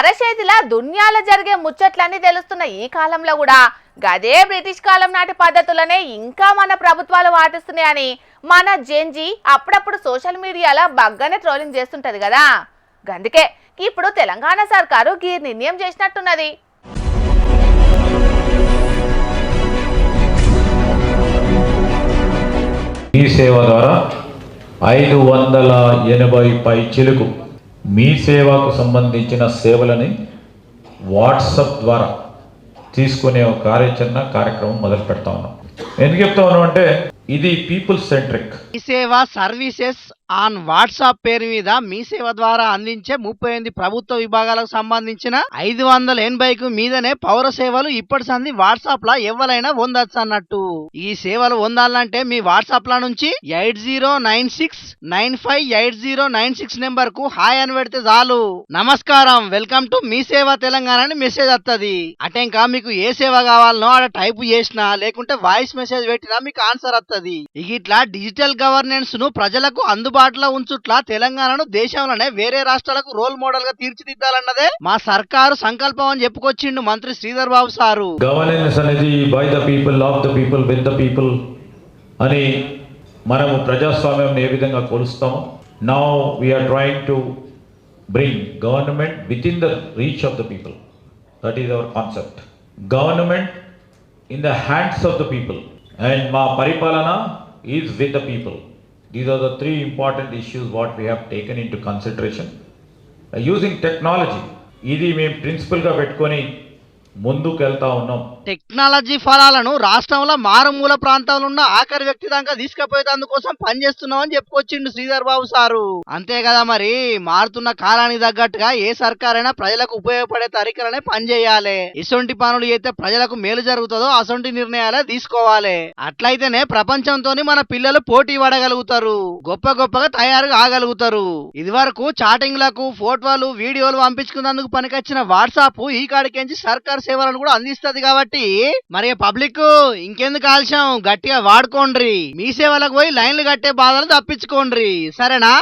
అరచేతిలా దునియాలో జరిగే ముచ్చట్లన్నీ తెలుస్తున్న ఈ కాలంలో కూడా గదే బ్రిటిష్ కాలం నాటి పద్ధతులనే ఇంకా మన ప్రభుత్వాలు పాటిస్తున్నాయని మన జెన్జీ అప్పుడప్పుడు సోషల్ మీడియాలో బగ్గనే ట్రోలింగ్ చేస్తుంటది కదా. గందుకే ఇప్పుడు తెలంగాణ సర్కారు ఈ నిర్ణయం చేసినట్టున్నది. మీ సేవ ద్వారా 580 పైచిలుకు మీ సేవకు సంబంధించిన సేవలని వాట్సాప్ ద్వారా తీసుకునే ఒక కార్యక్రమం మొదలు పెడతా ఉన్నాం. ఎందుకు చెప్తా ఉన్నాం అంటే ఇది పీపుల్ సెంట్రిక్. మీ సేవ సర్వీసెస్ ఆన్ వాట్సాప్ పేరు మీద మీ సేవ ద్వారా అందించే 38 ప్రభుత్వ విభాగాలకు సంబంధించిన 580కు మీదనే పౌర సేవలు ఇప్పటి సంది వాట్సాప్ లా ఎవరైనా పొందొచ్చు అన్నట్టు. ఈ సేవలు పొందాలంటే మీ వాట్సాప్ లా నుంచి 8096958096 నెంబర్ కు హాయ్ అని పెడితే చాలు. నమస్కారం, వెల్కమ్ టు మీ సేవ తెలంగాణ అని మెసేజ్ వస్తుంది. అటెంకా మీకు ఏ సేవ కావాలనో ఆడ టైప్ చేసినా లేకుంటే వాయిస్ మెసేజ్ పెట్టినా మీకు ఆన్సర్ వస్తుంది. ఇట్లా డిజిటల్ గవర్నెన్స్ ను ప్రజలకు అందుబాటులో ఉంచుట్లా తెలంగాణను దేశంలోనే వేరే రాష్ట్రాలకు రోల్ మోడల్ గా తీర్చిదిద్దాలన్నదే మా సర్కారు సంకల్పం అని చెప్పుకొచ్చిండు మంత్రి శ్రీధర్ బాబు సారు. గవర్నెన్స్ అనేది by the people, of the people, with the people అని మనము ప్రజాస్వామ్యం ఏ విధంగా కొలుస్తాము. Now we are trying to bring government within the reach of the people. That is our concept. Government in the hands of the people and మా పరిపాలన is with the people. These are the three important issues what we have taken into consideration. Using technology, ఇది మేము principal గా పెట్టుకొని ముందుకు వెళ్తా ఉన్నాం. Technology ఫలాలను రాష్ట్రంలో మారుమూల ప్రాంతంలో ఉన్న ఆఖరి వ్యక్తి దాకా తీసుకుపోయేందుకోసం పనిచేస్తున్నాం అని చెప్పుకొచ్చిండు శ్రీధర్ బాబు సారు. అంతే కదా మరి, మారుతున్న కాలానికి తగ్గట్టుగా ఏ సర్కారైనా ప్రజలకు ఉపయోగపడే తరీకలనే పనిచేయాలి. ఇసొంటి పనులు అయితే ప్రజలకు మేలు జరుగుతుందో అసొంటి నిర్ణయాలే తీసుకోవాలి. అట్లయితేనే ప్రపంచంతోని మన పిల్లలు పోటీ పడగలుగుతారు, గొప్పగా తయారు కాగలుగుతారు. ఇది వరకు చాటింగ్లకు ఫోటోలు వీడియోలు పంపించుకున్నందుకు పనికొచ్చిన వాట్సాప్ ఈ కాడికించి సర్కార్ సేవలను కూడా అందిస్తుంది. కాబట్టి మరి పబ్లిక్ ఇంకెందుకు ఆలస్యం, గట్టిగా వాడుకోండి. మీ సేవలకు పోయి లైన్లు కట్టే బాధలు తప్పించుకోండి. సరేనా?